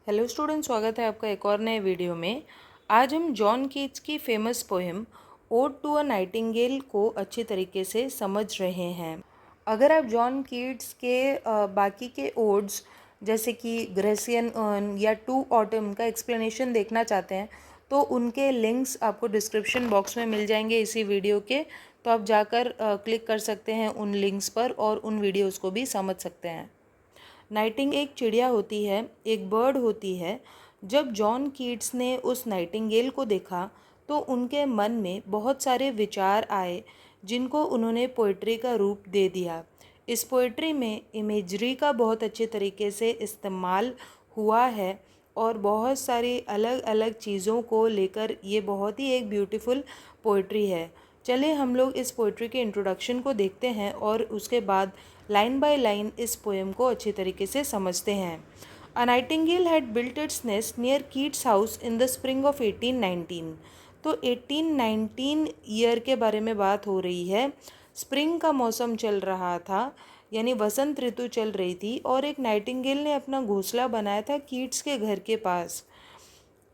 Hello student, स्वागत है आपका एक और नए वीडियो में। आज हम जॉन कीट्स की famous poem ode to a nightingale को अच्छी तरीके से समझ रहे हैं। अगर आप जॉन कीट्स के बाकी के ओड्स जैसे कि ग्रेसियन अर्न या टू ऑटम का एक्सप्लेनेशन देखना चाहते हैं तो उनके लिंक्स आपको डिस्क्रिप्शन बॉक्स में मिल जाएंगे इसी वीडियो के। तो आप जाकर क्लिक कर सकते हैं उन लिंक्स पर और उन वीडियोज़ को भी समझ सकते हैं। नाइटिंग एक चिड़िया होती है, एक बर्ड होती है। जब जॉन कीट्स ने उस नाइटिंगेल को देखा तो उनके मन में बहुत सारे विचार आए जिनको उन्होंने पोइट्री का रूप दे दिया। इस पोइट्री में इमेजरी का बहुत अच्छे तरीके से इस्तेमाल हुआ है और बहुत सारी अलग अलग चीज़ों को लेकर ये बहुत ही एक ब्यूटीफुल पोइट्री है। चलिए हम लोग इस पोइट्री के इंट्रोडक्शन को देखते हैं और उसके बाद लाइन बाय लाइन इस पोएम को अच्छी तरीके से समझते हैं। अ Nightingale had built its nest near Keats house in the spring of 1819। तो 1819 ईयर के बारे में बात हो रही है। स्प्रिंग का मौसम चल रहा था, यानी वसंत ऋतु चल रही थी और एक नाइटिंगेल ने अपना घोंसला बनाया था कीट्स के घर के पास।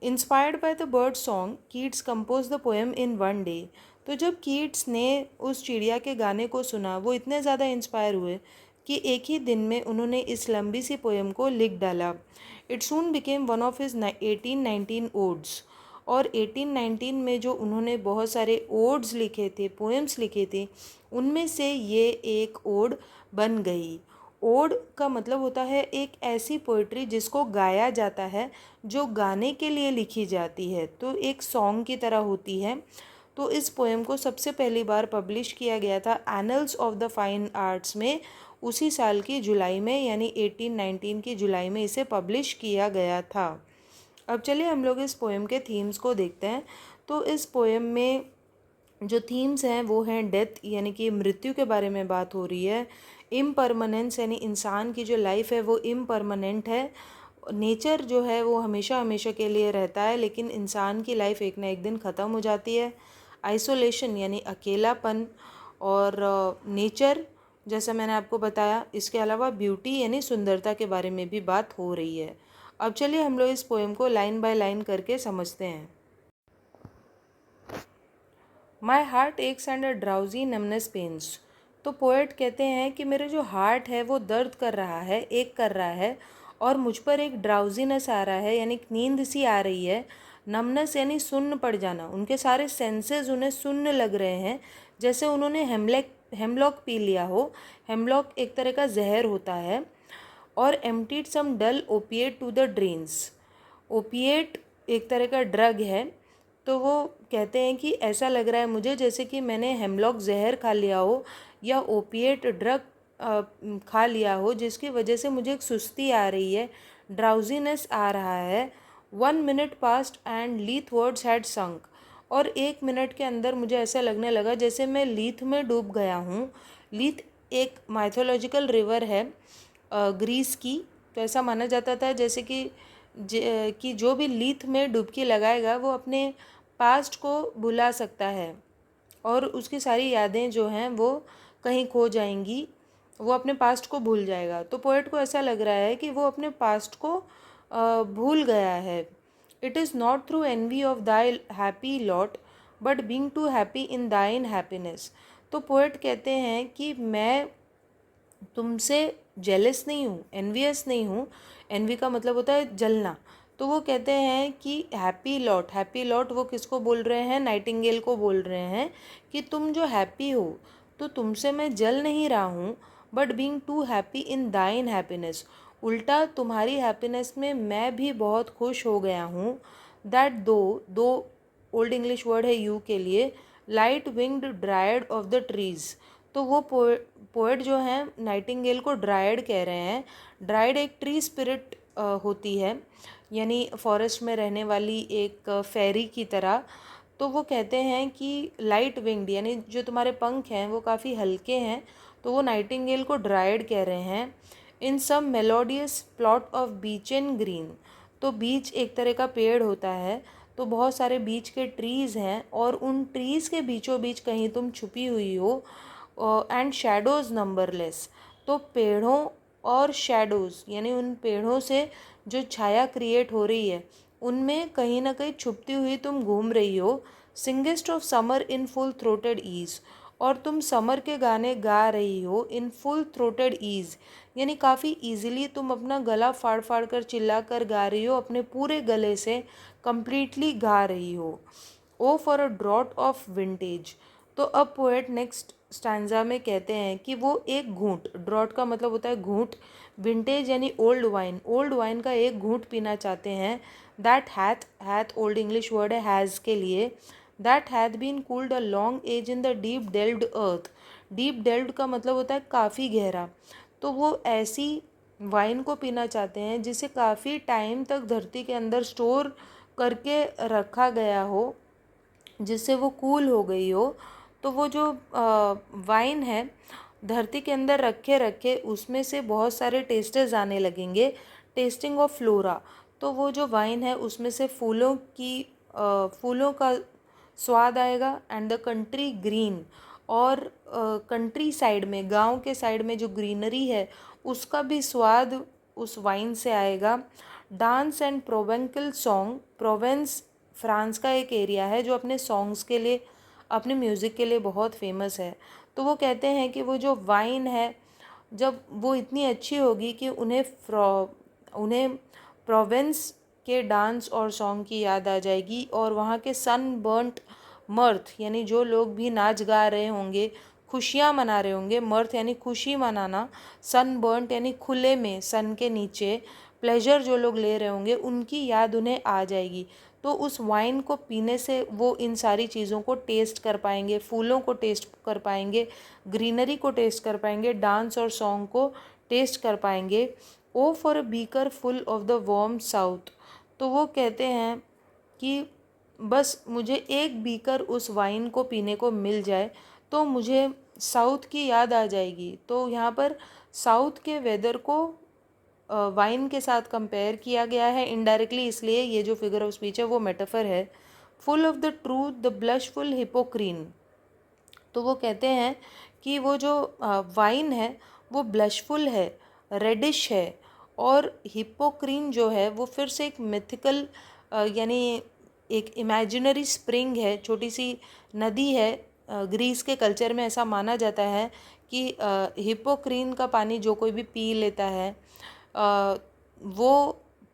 Inspired by the bird song Keats compose the poem in one day. तो जब कीट्स ने उस चिड़िया के गाने को सुना वो इतने ज़्यादा इंस्पायर हुए कि एक ही दिन में उन्होंने इस लंबी सी पोएम को लिख डाला। It soon became one of his 1819 odds. और 1819 में जो उन्होंने बहुत सारे ओड्स लिखे थे, पोएम्स लिखे थे, उनमें से ये एक ओड बन गई। ओड का मतलब होता है एक ऐसी पोइट्री जिसको गाया जाता है, जो गाने के लिए लिखी जाती है, तो एक सॉन्ग की तरह होती है। तो इस पोएम को सबसे पहली बार पब्लिश किया गया था annuls of the fine arts में, उसी साल की जुलाई में, यानी 1819 की जुलाई में इसे पब्लिश किया गया था। अब चलिए हम लोग इस पोएम के थीम्स को देखते हैं। तो इस पोएम में जो थीम्स हैं वो हैं डेथ, यानी कि मृत्यु के बारे में बात हो रही है। इम्परमानेंस, यानी इंसान की जो लाइफ है वो इम्परमानेंट है। नेचर जो है वो हमेशा हमेशा के लिए रहता है, लेकिन इंसान की लाइफ एक ना एक दिन ख़त्म हो जाती है। आइसोलेशन यानी अकेलापन, और नेचर जैसा मैंने आपको बताया। इसके अलावा ब्यूटी यानी सुंदरता के बारे में भी बात हो रही है। अब चलिए हम लोग इस पोएम को लाइन बाय लाइन करके समझते हैं। My heart aches and a drowsy numbness pains. तो पोएट कहते हैं कि मेरा जो हार्ट है वो दर्द कर रहा है, एक कर रहा है, और मुझ पर एक ड्राउजीनेस आ रहा है, यानी नींद सी आ रही है। नमनेस यानी सुन्न पड़ जाना, उनके सारे सेंसेस उन्हें सुन्न लग रहे हैं, जैसे उन्होंने हेमलॉक पी लिया हो। हेमलॉक एक तरह का जहर होता है। और emptied some dull opiate to the drains. Opiate एक तरह का ड्रग है। तो वो कहते हैं कि ऐसा लग रहा है मुझे जैसे कि मैंने हेमलॉक जहर खा लिया हो या ओपिएट ड्रग खा लिया हो, जिसकी वजह से मुझे एक सुस्ती आ रही है, ड्राउजीनेस आ रहा है। 1 minute past and Lethe wards had sunk. और 1 मिनट के अंदर मुझे ऐसा लगने लगा जैसे मैं लीथ में डूब गया हूँ। लीथ एक माइथोलॉजिकल रिवर है ग्रीस की। तो ऐसा माना जाता था जैसे कि जो भी लीथ में डुबकी लगाएगा वो अपने पास्ट को भुला सकता है और उसकी सारी यादें जो हैं वो कहीं खो जाएंगी, वो अपने पास्ट को भूल जाएगा। तो पोएट को ऐसा लग रहा है कि वो अपने पास्ट को भूल गया है। It is not through envy of thy happy lot but being too happy in thine happiness. तो पोएट कहते हैं कि मैं तुमसे जेलस नहीं हूँ, एनवियस नहीं हूँ। एनवी का मतलब होता है जलना। तो वो कहते हैं कि हैप्पी लॉट वो किसको बोल रहे हैं? नाइटिंगेल को बोल रहे हैं कि तुम जो हैप्पी हो तो तुमसे मैं जल नहीं रहा हूँ, but being too happy in thine happiness, उल्टा तुम्हारी हैप्पीनेस में मैं भी बहुत खुश हो गया हूँ। दैट दो ओल्ड इंग्लिश वर्ड है यू के लिए, light winged dried of the trees. तो वो पोएट जो हैं नाइटिंगेल को ड्रायड कह रहे हैं। ड्रायड एक ट्री स्पिरिट होती है, यानी फॉरेस्ट में रहने वाली एक फेरी की तरह। तो वो कहते हैं कि लाइट विंग्ड यानी जो तुम्हारे पंख हैं वो काफ़ी हल्के हैं, तो वो नाइटिंगेल को ड्रायड कह रहे हैं। In some melodious plot of beech and green. तो बीच एक तरह का पेड़ होता है, तो बहुत सारे बीच के ट्रीज़ हैं और उन ट्रीज़ के बीचों बीच कहीं तुम छुपी हुई हो। And shadows numberless. तो पेड़ों और शैडोज़ यानी उन पेड़ों से जो छाया क्रिएट हो रही है उनमें कहीं ना कहीं छुपती हुई तुम घूम रही हो। Singest of summer in full throated ease, और तुम समर के गाने गा रही हो इन फुल थ्रोटेड ईज, यानी काफ़ी इजीली तुम अपना गला फाड़ फाड़ कर चिल्ला कर गा रही हो, अपने पूरे गले से कंप्लीटली गा रही हो। O for a draught of vintage. तो अब पोएट नेक्स्ट स्टैंजा में कहते हैं कि वो एक घूंट, ड्रॉट का मतलब होता है घूंट, विंटेज यानी ओल्ड वाइन का एक घूंट पीना चाहते हैं। That hath old English word है हैज़ के लिए। That hath been cooled a long age in the deep delved earth. Deep delved का मतलब होता है काफ़ी गहरा। तो वो ऐसी वाइन को पीना चाहते हैं जिसे काफ़ी टाइम तक धरती के अंदर स्टोर करके रखा गया हो, जिससे वो कूल हो गई हो। तो वो जो वाइन है धरती के अंदर रखे रखे उसमें से बहुत सारे टेस्टर्स आने लगेंगे, टेस्टिंग ऑफ फ्लोरा। तो वो जो वाइन है उसमें से फूलों का स्वाद आएगा, एंड द कंट्री ग्रीन, और कंट्री साइड में गांव के साइड में जो ग्रीनरी है उसका भी स्वाद उस वाइन से आएगा। Dance and Provencal song, Provence France का एक एरिया है जो अपने सॉन्ग्स के लिए, अपने म्यूज़िक के लिए बहुत फेमस है। तो वो कहते हैं कि वो जो वाइन है जब वो इतनी अच्छी होगी कि उन्हें प्रोवेंस के डांस और सॉन्ग की याद आ जाएगी, और वहाँ के सन बर्न्ट मर्थ यानी जो लोग भी नाच गा रहे होंगे, खुशियाँ मना रहे होंगे, मर्थ यानी खुशी मनाना, सन बर्न्ट यानी खुले में सन के नीचे प्लेजर जो लोग ले रहे होंगे उनकी याद उन्हें आ जाएगी। तो उस वाइन को पीने से वो इन सारी चीज़ों को टेस्ट कर पाएंगे, फूलों को टेस्ट कर पाएंगे, ग्रीनरी को टेस्ट कर पाएंगे, डांस और सॉन्ग को टेस्ट कर पाएंगे। O for a beaker full of the warm South. तो वो कहते हैं कि बस मुझे एक बीकर उस वाइन को पीने को मिल जाए तो मुझे साउथ की याद आ जाएगी। तो यहाँ पर साउथ के वेदर को वाइन के साथ कंपेयर किया गया है इनडायरेक्टली, इसलिए ये जो फिगर ऑफ स्पीच है वो मेटाफर है। Full of the truth the blushful Hippocrene. तो वो कहते हैं कि वो जो वाइन है वो ब्लशफुल है, रेडिश है, और हिपोक्रीन जो है वो फिर से एक मिथिकल यानी एक इमेजिनरी स्प्रिंग है, छोटी सी नदी है। ग्रीस के कल्चर में ऐसा माना जाता है कि हिपोक्रीन का पानी जो कोई भी पी लेता है वो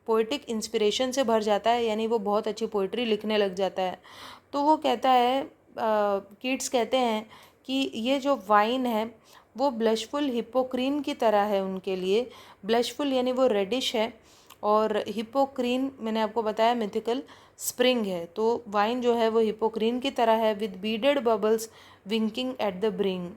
पोइटिक इंस्पिरेशन से भर जाता है, यानी वो बहुत अच्छी पोइट्री लिखने लग जाता है। तो वो कहता है, किड्स कहते हैं कि ये जो वाइन है वो ब्लशफुल हिपोक्रीन की तरह है उनके लिए। ब्लशफुल यानी वो रेडिश है, और हिपोक्रीन मैंने आपको बताया मिथिकल स्प्रिंग है। तो वाइन जो है वो हिपोक्रीन की तरह है, with beaded bubbles winking at the bring.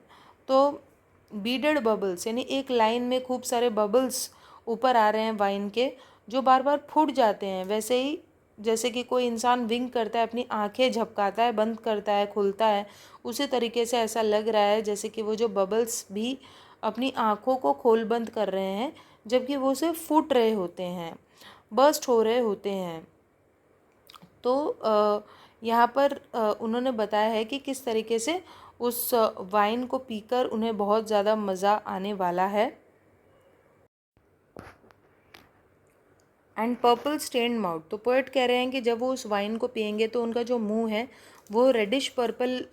तो बीडेड बबल्स यानी एक लाइन में खूब सारे बबल्स ऊपर आ रहे हैं वाइन के, जो बार बार फूट जाते हैं। वैसे ही जैसे कि कोई इंसान विंक करता है, अपनी आंखें झपकाता है, बंद करता है, खुलता है, उसी तरीके से ऐसा लग रहा है जैसे कि वो जो बबल्स भी अपनी आंखों को खोल बंद कर रहे हैं, जबकि वो सिर्फ फूट रहे होते हैं, बर्स्ट हो रहे होते हैं। तो यहाँ पर उन्होंने बताया है कि किस तरीके से उस वाइन को पीकर उन्हें बहुत ज़्यादा मज़ा आने वाला है। And purple stained mouth. तो पोएट कह रहे हैं कि जब वो उस वाइन को पियेंगे तो उनका जो मुंह है वो रेडिश पर्पल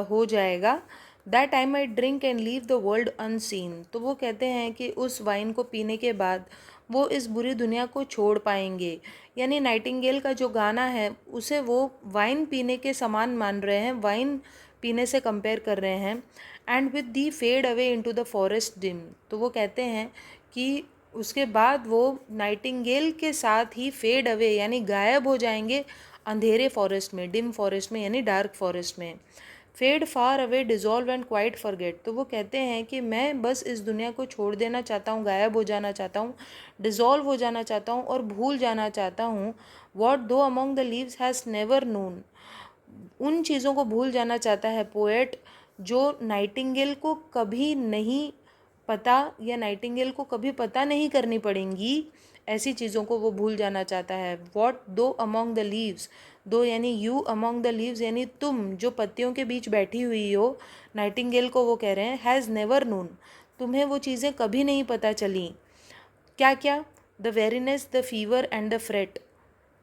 हो जाएगा। That I might drink and leave the world unseen. तो वो कहते हैं कि उस वाइन को पीने के बाद वो इस बुरी दुनिया को छोड़ पाएंगे। यानी नाइटिंगेल का जो गाना है उसे वो वाइन पीने के समान मान रहे हैं, वाइन पीने से कंपेयर कर रहे हैं। And with thee fade away into the forest dim. तो वो कहते हैं कि उसके बाद वो नाइटिंगेल के साथ ही फेड अवे यानी गायब हो जाएंगे अंधेरे फॉरेस्ट में, डिम फॉरेस्ट में यानी डार्क फॉरेस्ट में। Fade far away dissolve and quite forget. तो वो कहते हैं कि मैं बस इस दुनिया को छोड़ देना चाहता हूँ, गायब हो जाना चाहता हूँ, डिज़ोल्व हो जाना चाहता हूँ और भूल जाना चाहता हूँ। वॉट दो among the leaves has never known. उन चीज़ों को भूल जाना चाहता है पोएट जो नाइटिंगेल को कभी नहीं पता, या नाइटिंगेल को कभी पता नहीं करनी पड़ेंगी, ऐसी चीज़ों को वो भूल जाना चाहता है। वॉट दो अमॉन्ग द लीव्स, दो यानी यू अमॉन्ग द लीव्स यानी तुम जो पत्तियों के बीच बैठी हुई हो, नाइटिंगेल को वो कह रहे हैं हैज़ नेवर नोन, तुम्हें वो चीज़ें कभी नहीं पता चली। क्या क्या? The weariness, the fever and the freight.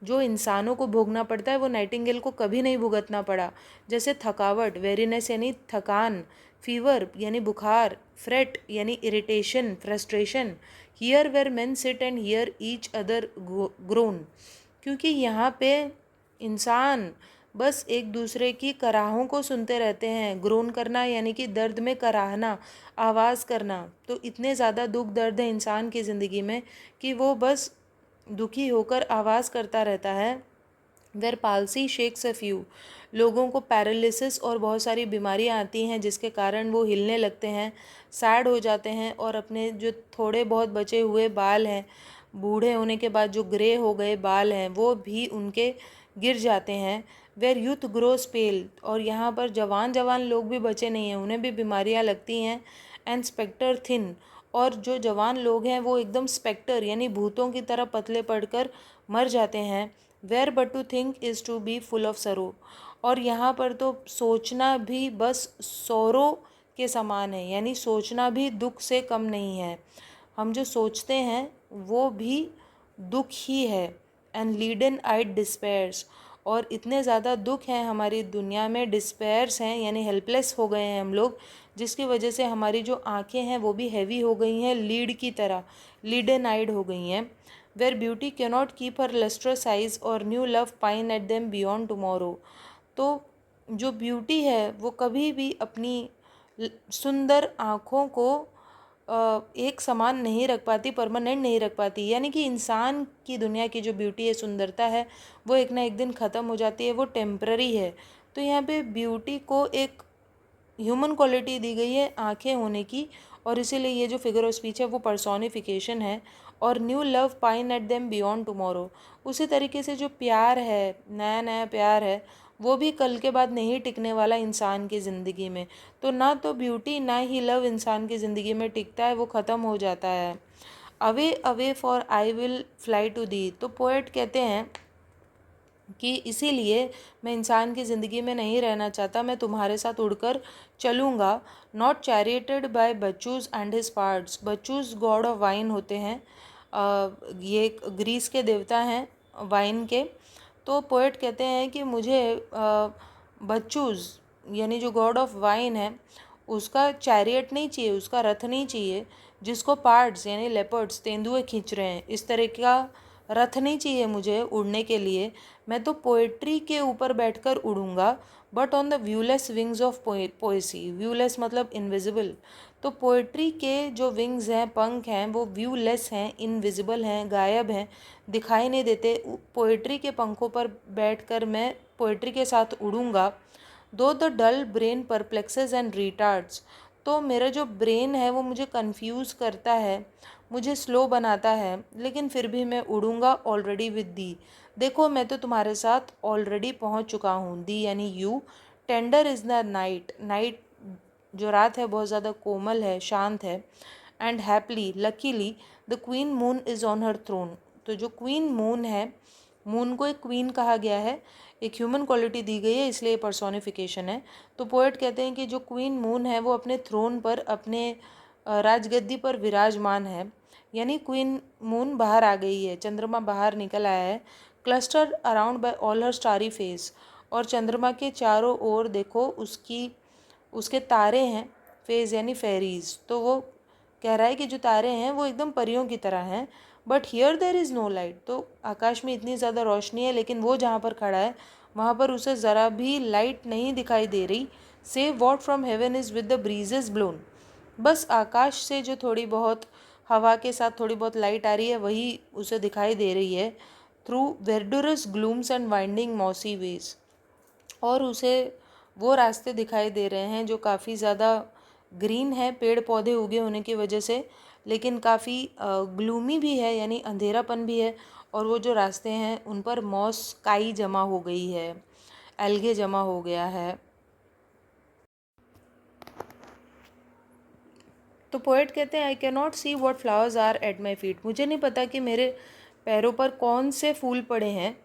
जो इंसानों को भोगना पड़ता है वो नाइटिंगेल को कभी नहीं भुगतना पड़ा। जैसे थकावट, वेरीनेस यानी थकान, फीवर यानी बुखार, फ्रेट यानी irritation, frustration. Here where men sit and hear each other groan. क्योंकि यहाँ पे इंसान बस एक दूसरे की कराहों को सुनते रहते हैं। ग्रोन करना यानी कि दर्द में कराहना, आवाज़ करना। तो इतने ज़्यादा दुख दर्द है इंसान की ज़िंदगी में कि वो बस दुखी होकर आवाज़ करता रहता है। Where palsy shakes a few. लोगों को पैरालिसिस और बहुत सारी बीमारियां आती हैं जिसके कारण वो हिलने लगते हैं, सैड हो जाते हैं और अपने जो थोड़े बहुत बचे हुए बाल हैं, बूढ़े होने के बाद जो ग्रे हो गए बाल हैं वो भी उनके गिर जाते हैं। वेर यूथ ग्रोस पेल। और यहाँ पर जवान जवान लोग भी बचे नहीं हैं, उन्हें भी बीमारियाँ लगती हैं। And spectre thin. और जो जवान लोग हैं वो एकदम स्पेक्टर यानी भूतों की तरह पतले पड़कर मर जाते हैं। Where but to think is to be full of sorrow. और यहाँ पर तो सोचना भी बस सोरो के समान है, यानी सोचना भी दुख से कम नहीं है। हम जो सोचते हैं वो भी दुख ही है। एंड लीडन आइड डिस्पेयर्स। और इतने ज़्यादा दुख हैं हमारी दुनिया में, डिस्पेयर्स हैं यानी हेल्पलेस हो गए हैं हम लोग, जिसकी वजह से हमारी जो आंखें हैं वो भी हैवी हो गई हैं, लीड की तरह, लीडन आइड हो गई हैं। Where beauty cannot keep her lustrous eyes और new love pine at them beyond tomorrow. तो जो ब्यूटी है वो कभी भी अपनी सुंदर आँखों को एक समान नहीं रख पाती, परमानेंट नहीं रख पाती। यानी कि इंसान की दुनिया की जो ब्यूटी है, सुंदरता है, वो एक ना एक दिन ख़त्म हो जाती है, वो टेम्पररी है। तो यहाँ पे ब्यूटी को एक ह्यूमन क्वालिटी दी गई है आँखें होने की, और इसीलिए ये जो फिगर ऑफ स्पीच है वो पर्सोनिफिकेशन है। और new love pine at them beyond tomorrow. उसी तरीके से जो प्यार है, नया नया प्यार है, वो भी कल के बाद नहीं टिकने वाला इंसान की ज़िंदगी में। तो ना तो ब्यूटी ना ही लव इंसान की ज़िंदगी में टिकता है, वो ख़त्म हो जाता है। Away away for I will fly to thee. तो पोएट कहते हैं कि इसीलिए मैं इंसान की ज़िंदगी में नहीं रहना चाहता, मैं तुम्हारे साथ उड़कर चलूँगा। Not charioted by Bacchus and his pards. Bacchus god of wine होते हैं, ये ग्रीस के देवता हैं वाइन के। तो पोएट कहते हैं कि मुझे बच्चूज़ यानी जो गॉड ऑफ वाइन है उसका चैरियट नहीं चाहिए, उसका रथ नहीं चाहिए जिसको पार्ट्स यानी लेपर्ड्स, तेंदुए खींच रहे हैं, इस तरह का रथ नहीं चाहिए मुझे उड़ने के लिए। मैं तो पोएट्री के ऊपर बैठकर उड़ूँगा, but on the viewless wings of poesy. Viewless मतलब इनविजिबल। तो पोएट्री के जो विंग्स हैं, पंख हैं, वो व्यूलेस हैं, इनविजिबल हैं, गायब हैं, दिखाई नहीं देते। पोएट्री के पंखों पर बैठकर मैं पोएट्री के साथ उड़ूँगा। Though the dull brain perplexes and retards. तो मेरा जो ब्रेन है वो मुझे कंफ्यूज करता है, मुझे स्लो बनाता है, लेकिन फिर भी मैं उड़ूँगा ऑलरेडी विद दी। देखो मैं तो तुम्हारे साथ ऑलरेडी पहुँच चुका हूँ। दी यानी you. Tender is the night. Night जो रात है बहुत ज़्यादा कोमल है, शांत है। And happily luckily the queen moon is on her throne. तो जो क्वीन मून है, मून को एक क्वीन कहा गया है, एक ह्यूमन क्वालिटी दी गई है, इसलिए पर्सोनिफिकेशन है। तो पोएट कहते हैं कि जो क्वीन मून है वो अपने थ्रोन पर, अपने राजगद्दी पर विराजमान है। यानी क्वीन मून बाहर आ गई है, चंद्रमा बाहर निकल आया है। क्लस्टर्ड अराउंड बाय ऑल हर स्टारी फेस। और चंद्रमा के चारों ओर देखो उसके तारे हैं, फेज यानी फेरीज। तो वो कह रहा है कि जो तारे हैं वो एकदम परियों की तरह हैं। But here there is no light. तो आकाश में इतनी ज़्यादा रोशनी है, लेकिन वो जहाँ पर खड़ा है वहाँ पर उसे ज़रा भी लाइट नहीं दिखाई दे रही। Save what from heaven is with the breezes blown. बस आकाश से जो थोड़ी बहुत हवा के साथ थोड़ी बहुत लाइट आ रही है वही उसे दिखाई दे रही है। Through verdurous glooms and winding mossy ways. और उसे वो रास्ते दिखाई दे रहे हैं जो काफ़ी ज़्यादा ग्रीन है, पेड़ पौधे उगे होने की वजह से, लेकिन काफ़ी ग्लूमी भी है यानी अंधेरापन भी है। और वो जो रास्ते हैं उन पर मॉस काई जमा हो गई है, एल्गे जमा हो गया है। तो पोएट कहते हैं I cannot see what flowers are at my feet. मुझे नहीं पता कि मेरे पैरों पर कौन से फूल पड़े हैं।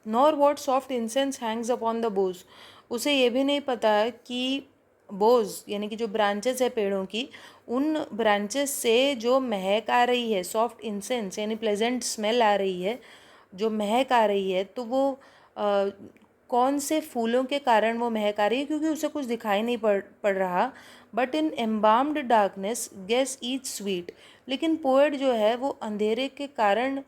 Nor what soft incense hangs upon the boughs. उसे ये भी नहीं पता है कि बोज यानी कि जो ब्रांचेस है पेड़ों की, उन ब्रांचेस से जो महक आ रही है, सॉफ्ट इंसेंस यानी प्लेजेंट स्मेल आ रही है, जो महक आ रही है, तो वो कौन से फूलों के कारण वो महक आ रही है, क्योंकि उसे कुछ दिखाई नहीं पड़ रहा। But in embalmed darkness guess each sweet, लेकिन पोएट जो है वो अंधेरे के कारण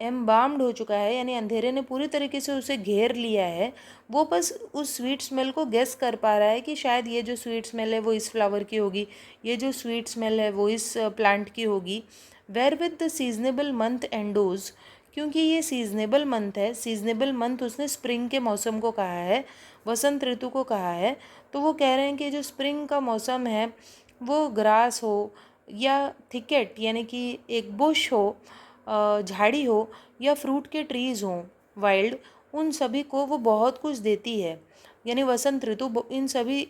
एम्बाम्ड हो चुका है, यानी अंधेरे ने पूरी तरीके से उसे घेर लिया है। वो बस उस स्वीट स्मेल को गेस कर पा रहा है कि शायद ये जो स्वीट स्मेल है वो इस फ्लावर की होगी, ये जो स्वीट स्मेल है वो इस प्लांट की होगी। Where with the seasonable month endows, क्योंकि ये सीजनेबल मंथ है, सीजनेबल मंथ उसने स्प्रिंग के मौसम को कहा है, वसंत ऋतु को कहा है। तो वो कह रहे हैं कि जो स्प्रिंग का मौसम है वो ग्रास हो या थिकेट यानी कि एक बुश हो, झाड़ी हो, या फ्रूट के ट्रीज़ हों वाइल्ड, उन सभी को वो बहुत कुछ देती है। यानी वसंत ऋतु इन सभी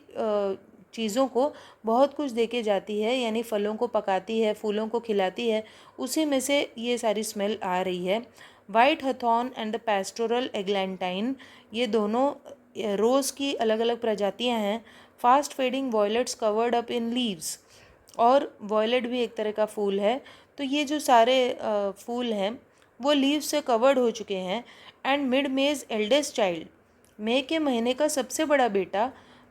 चीज़ों को बहुत कुछ दे के जाती है, यानी फलों को पकाती है, फूलों को खिलाती है, उसी में से ये सारी स्मेल आ रही है। वाइट हथॉन एंड द पेस्टोरल एग्लैंटाइन, ये दोनों रोज़ की अलग अलग प्रजातियां हैं। Fast fading violates covered up in leaves, और वॉयलेट भी एक तरह का फूल है। तो ये जो सारे फूल हैं वो लीव से कवर्ड हो चुके हैं। एंड मिड मेज एल्डेस्ट चाइल्ड, मई के महीने का सबसे बड़ा बेटा,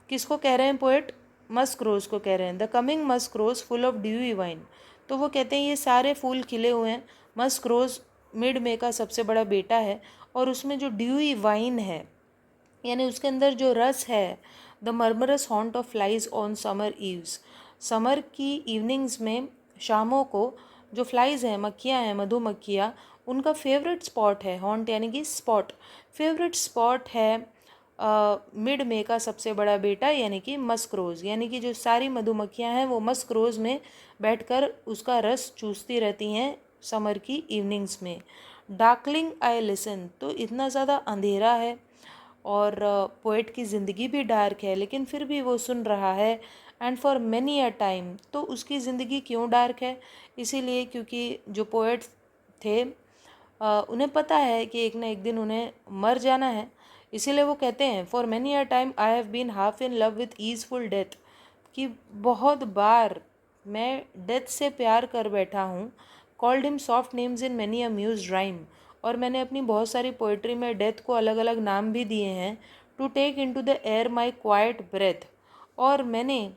किसको कह रहे हैं पोएट? मस्क रोज़ को कह रहे हैं। The coming musk rose full of dewy wine, तो वो कहते हैं ये सारे फूल खिले हुए हैं। मस्क रोज़ मिड में का सबसे बड़ा बेटा है, और उसमें जो ड्यूई वाइन है यानी उसके अंदर जो रस है, the murmurous haunt of flies on summer eves, summer की इवनिंग्स में, शामों को जो फ्लाइज हैं, मक्खियाँ हैं, मधुमक्खियाँ, उनका फेवरेट स्पॉट है, हॉन्ट यानी कि स्पॉट, फेवरेट स्पॉट है मिड में का सबसे बड़ा बेटा यानी कि मस्क रोज़, यानी कि जो सारी मधुमक्खियाँ हैं वो मस्क रोज़ में बैठकर उसका रस चूसती रहती हैं समर की इवनिंग्स में। डार्कलिंग आई लिसन, तो इतना ज़्यादा अंधेरा है और पोएट की ज़िंदगी भी डार्क है, लेकिन फिर भी वो सुन रहा है। And for many a time, तो उसकी ज़िंदगी क्यों डार्क है? इसीलिए क्योंकि जो पोएट थे उन्हें पता है कि एक ना एक दिन उन्हें मर जाना है। इसीलिए वो कहते हैं for many a time I have been half in love with easeful death, कि बहुत बार मैं डेथ से प्यार कर बैठा हूँ। Called him soft names in many a mused rhyme, और मैंने अपनी बहुत सारी पोइट्री में डेथ को अलग अलग नाम भी दिए हैं। To take into the air my quiet breath, और मैंने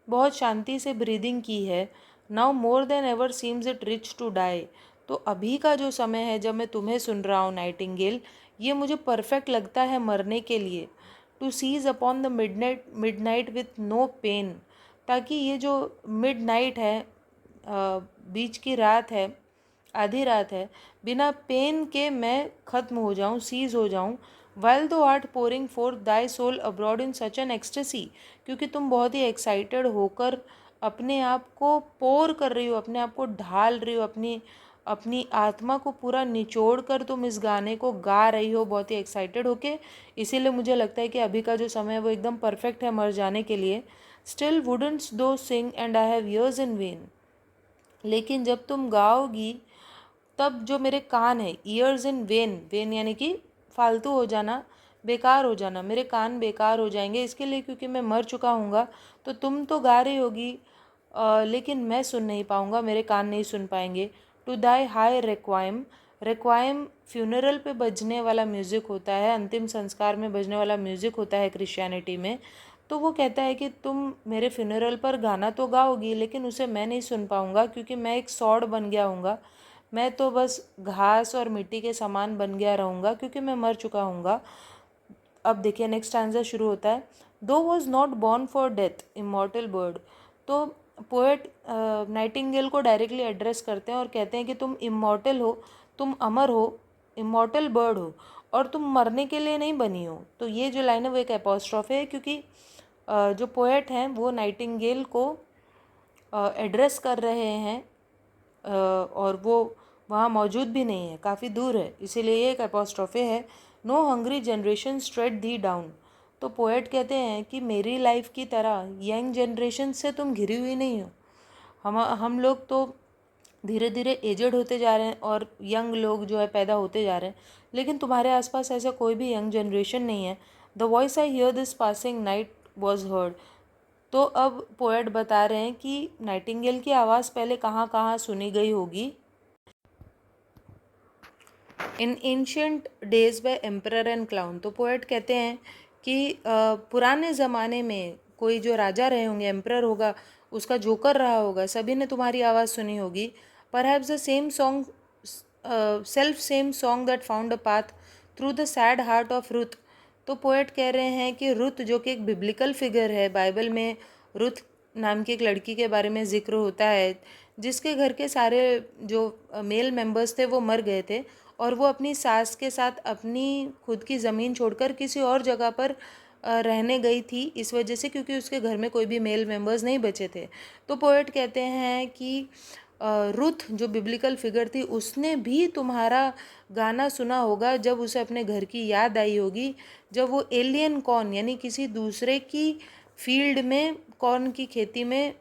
बहुत शांति से ब्रीदिंग की है। Now more than ever seems it rich to die, तो अभी का जो समय है जब मैं तुम्हें सुन रहा हूँ नाइटिंगेल, ये मुझे परफेक्ट लगता है मरने के लिए। To cease upon the midnight with no pain, ताकि ये जो मिड नाइट है, बीच की रात है, आधी रात है, बिना पेन के मैं ख़त्म हो जाऊँ, सीज़ हो जाऊँ। While thou art pouring forth thy soul abroad in such an ecstasy, क्योंकि तुम बहुत ही एक्साइटेड होकर अपने आप को पोर कर रही हो, अपने आप को ढाल रही हो, अपनी अपनी आत्मा को पूरा निचोड़ कर तुम इस गाने को गा रही हो बहुत ही एक्साइटेड होके। इसीलिए मुझे लगता है कि अभी का जो समय है वो एकदम परफेक्ट है मर जाने के लिए। स्टिल वुडंट्स दो sing and I have years in when, लेकिन जब तुम गाओगी तब जो मेरे कान है, ईयर्स इन वेन, वेन यानी कि फालतू हो जाना, बेकार हो जाना, मेरे कान बेकार हो जाएंगे इसके लिए, क्योंकि मैं मर चुका हूँगा। तो तुम तो गा रही होगी लेकिन मैं सुन नहीं पाऊँगा, मेरे कान नहीं सुन पाएंगे। टू दाई हाई रिक्वाइम, रिक्वाइम फ्यूनरल पे बजने वाला म्यूज़िक होता है, अंतिम संस्कार में बजने वाला म्यूज़िक होता है क्रिश्चियनिटी में। तो वो कहता है कि तुम मेरे फ्यूनरल पर गाना तो गाओगी, लेकिन उसे मैं नहीं सुन पाऊँगा, क्योंकि मैं एक सॉड बन गया हूँगा, मैं तो बस घास और मिट्टी के समान बन गया रहूँगा, क्योंकि मैं मर चुका हूँगा। अब देखिए नेक्स्ट स्टैंजा शुरू होता है। दो was not born for death immortal bird, तो पोएट नाइटिंगेल को डायरेक्टली एड्रेस करते हैं और कहते हैं कि तुम इमॉर्टल हो, तुम अमर हो, इमॉर्टल बर्ड हो, और तुम मरने के लिए नहीं बनी हो। तो ये जो लाइन है वो एक एपोस्ट्रॉफे है, क्योंकि जो पोएट हैं वो नाइटिंगेल को एड्रेस कर रहे हैं और वो वहाँ मौजूद भी नहीं है, काफ़ी दूर है, इसीलिए ये एक एपोस्ट्रॉफे है। नो हंग्री जनरेशन स्ट्रेट दी डाउन, तो पोएट कहते हैं कि मेरी लाइफ की तरह यंग जनरेशन से तुम घिरी हुई नहीं हो। हम लोग तो धीरे धीरे एजड होते जा रहे हैं और यंग लोग जो है पैदा होते जा रहे हैं, लेकिन तुम्हारे आसपास ऐसा कोई भी यंग जनरेशन नहीं है। The voice I hear this passing night was heard, तो अब पोएट बता रहे हैं कि नाइटिंगेल की आवाज़ पहले कहाँ कहाँ सुनी गई होगी। In ancient days by emperor and clown. तो पोएट कहते हैं कि पुराने ज़माने में कोई जो राजा रहे होंगे, एम्परर होगा, उसका जोकर रहा होगा, सभी ने तुम्हारी आवाज़ सुनी होगी। Perhaps the same song, self same song that found a path through the sad heart of Ruth. तो पोएट कह रहे हैं कि रुथ जो कि एक बिब्लिकल फिगर है, बाइबल में रुथ नाम की एक लड़की के बारे में ज़िक्र होता है जिसके घर के सारे जो मेल मेंबर्स थे वो मर गए थे और वो अपनी सास के साथ अपनी खुद की ज़मीन छोड़कर किसी और जगह पर रहने गई थी, इस वजह से क्योंकि उसके घर में कोई भी मेल मेंबर्स नहीं बचे थे। तो पोएट कहते हैं कि रुथ जो बिब्लिकल फिगर थी उसने भी तुम्हारा गाना सुना होगा जब उसे अपने घर की याद आई होगी, जब वो एलियन कॉर्न यानी किसी दूसरे की फील्ड में, कॉर्न की खेती में,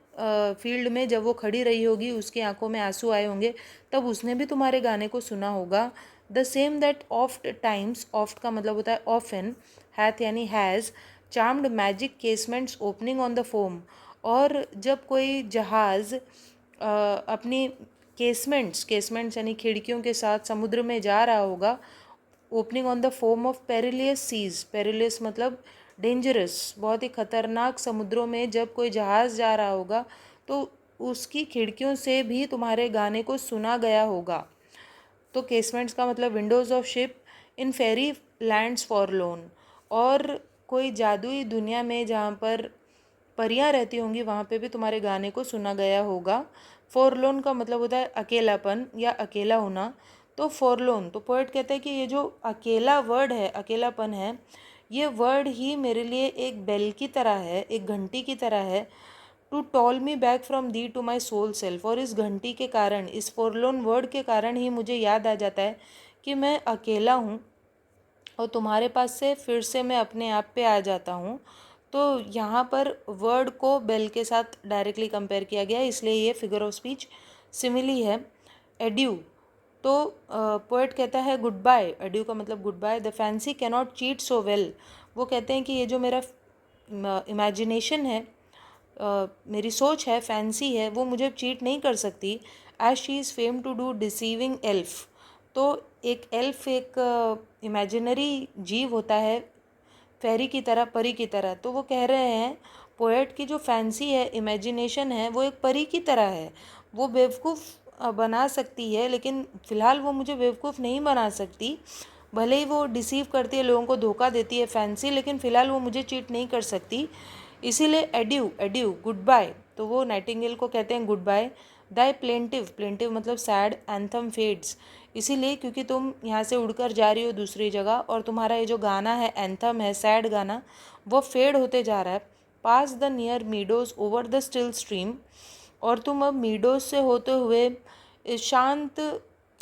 फील्ड में जब वो खड़ी रही होगी, उसकी आंखों में आंसू आए होंगे, तब उसने भी तुम्हारे गाने को सुना होगा। The same that oft times, oft का मतलब होता है ऑफन, हैथ यानी has, charmed magic casements opening on the foam. और जब कोई जहाज़ अपनी केसमेंट्स यानी खिड़कियों के साथ समुद्र में जा रहा होगा, opening on the foam of perilous seas, perilous मतलब डेंजरस, बहुत ही खतरनाक समुद्रों में जब कोई जहाज़ जा रहा होगा तो उसकी खिड़कियों से भी तुम्हारे गाने को सुना गया होगा। तो केसमेंट्स का मतलब windows of ship in faery lands forlorn. और कोई जादुई दुनिया में जहाँ पर परियां रहती होंगी वहाँ पे भी तुम्हारे गाने को सुना गया होगा। फॉरलोन का मतलब होता है अकेलापन या अकेला होना। तो फॉरलोन, तो पोएट कहता है कि ये जो अकेला वर्ड है, अकेलापन है, ये वर्ड ही मेरे लिए एक बेल की तरह है, एक घंटी की तरह है, to toll me back from thee to my sole self. और इस घंटी के कारण, इस फॉरलोन वर्ड के कारण ही मुझे याद आ जाता है कि मैं अकेला हूँ और तुम्हारे पास से फिर से मैं अपने आप पे आ जाता हूँ। तो यहाँ पर वर्ड को बेल के साथ डायरेक्टली कंपेयर किया गया, इसलिए ये फिगर ऑफ स्पीच सिमिली है। एड्यू, तो पोएट कहता है गुड बाय, एड्यू का मतलब goodbye. The fancy cannot cheat so well. वो कहते हैं कि ये जो मेरा इमेजिनेशन है, मेरी सोच है, फैंसी है, वो मुझे चीट नहीं कर सकती। As she is famed to do deceiving elf. तो एक एल्फ एक इमेजिनरी जीव होता है, फेरी की तरह, परी की तरह। तो वो कह रहे हैं पोएट की जो फैंसी है, इमेजिनेशन है, वो एक परी की तरह है। वो बेवकूफ़ बना सकती है, लेकिन फ़िलहाल वो मुझे बेवकूफ़ नहीं बना सकती। भले ही वो डिसीव करती है, लोगों को धोखा देती है फैंसी, लेकिन फ़िलहाल वो मुझे चीट नहीं कर सकती। इसीलिए एड्यू, एड्यू गुड बाय, तो वो नाइटिंगेल को कहते हैं गुड बाय। दाई प्लेंटिव, प्लेंटिव मतलब सैड, एंथम फेड्स, इसीलिए क्योंकि तुम यहाँ से उड़कर जा रही हो दूसरी जगह और तुम्हारा ये जो गाना है, एंथम है, सैड गाना, वो फेड होते जा रहा है। Past the near meadows over the still stream. और तुम अब मीडोज से होते हुए, शांत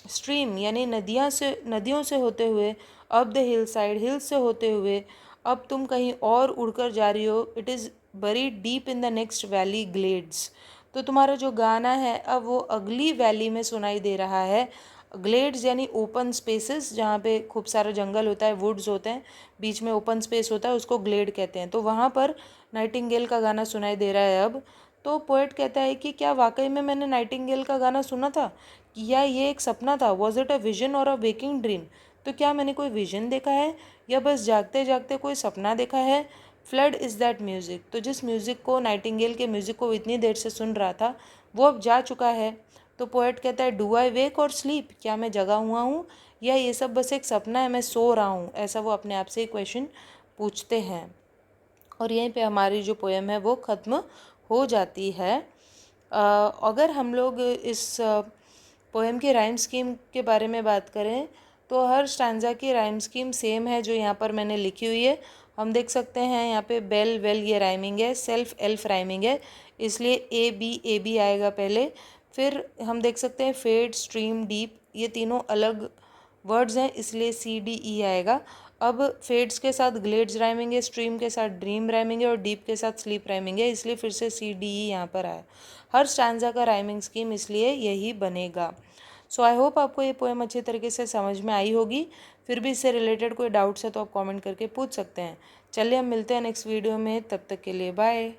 स्ट्रीम यानी नदियों से होते हुए, अब द हिल साइड, हिल से होते हुए अब तुम कहीं और उड़कर जा रही हो। इट इज़ बरी deep in the next valley glades. तो तुम्हारा जो गाना है अब वो अगली वैली में सुनाई दे रहा है। ग्लेड्स यानी ओपन स्पेसेस, जहाँ पे खूब सारा जंगल होता है, वुड्स होते हैं, बीच में ओपन स्पेस होता है, उसको ग्लेड कहते हैं। तो वहाँ पर नाइटिंगेल का गाना सुनाई दे रहा है अब। तो पोएट कहता है कि क्या वाकई में मैंने नाइटिंगेल का गाना सुना था, या ये एक सपना था? वॉज इट अ विजन और अ वेकिंग ड्रीम? तो क्या मैंने कोई विजन देखा है या बस जागते जागते कोई सपना देखा है? Flood is that music. तो जिस म्यूज़िक को, नाइटिंगेल के म्यूज़िक को इतनी देर से सुन रहा था, वो अब जा चुका है। तो पोएट कहता है डू आई वेक और स्लीप, क्या मैं जगा हुआ हूँ या ये सब बस एक सपना है, मैं सो रहा हूँ? ऐसा वो अपने आप से ही क्वेश्चन पूछते हैं। और यहीं पे हमारी जो पोएम है वो ख़त्म हो जाती है। अगर हम लोग इस पोएम की राइम स्कीम के बारे में बात करें तो हर स्टैंजा की राइम स्कीम सेम है जो यहाँ पर मैंने लिखी हुई है। हम देख सकते हैं यहाँ पे बेल वेल ये राइमिंग है, सेल्फ एल्फ राइमिंग है, इसलिए ए बी आएगा पहले। फिर हम देख सकते हैं फेड, स्ट्रीम, डीप, ये तीनों अलग वर्ड्स हैं, इसलिए सी डी ई आएगा। अब फेड्स के साथ ग्लेड्स राइमिंग है, स्ट्रीम के साथ ड्रीम राइमिंग है और डीप के साथ स्लीप राइमिंग है, इसलिए फिर से सी डी ई यहाँ पर आया। हर स्टैंजा का राइमिंग स्कीम इसलिए यही बनेगा। सो आई होप आपको ये पोएम अच्छी तरीके से समझ में आई होगी। फिर भी इससे रिलेटेड कोई डाउट्स है तो आप कमेंट करके पूछ सकते हैं। चलिए हम मिलते हैं नेक्स्ट वीडियो में, तब तक के लिए बाय।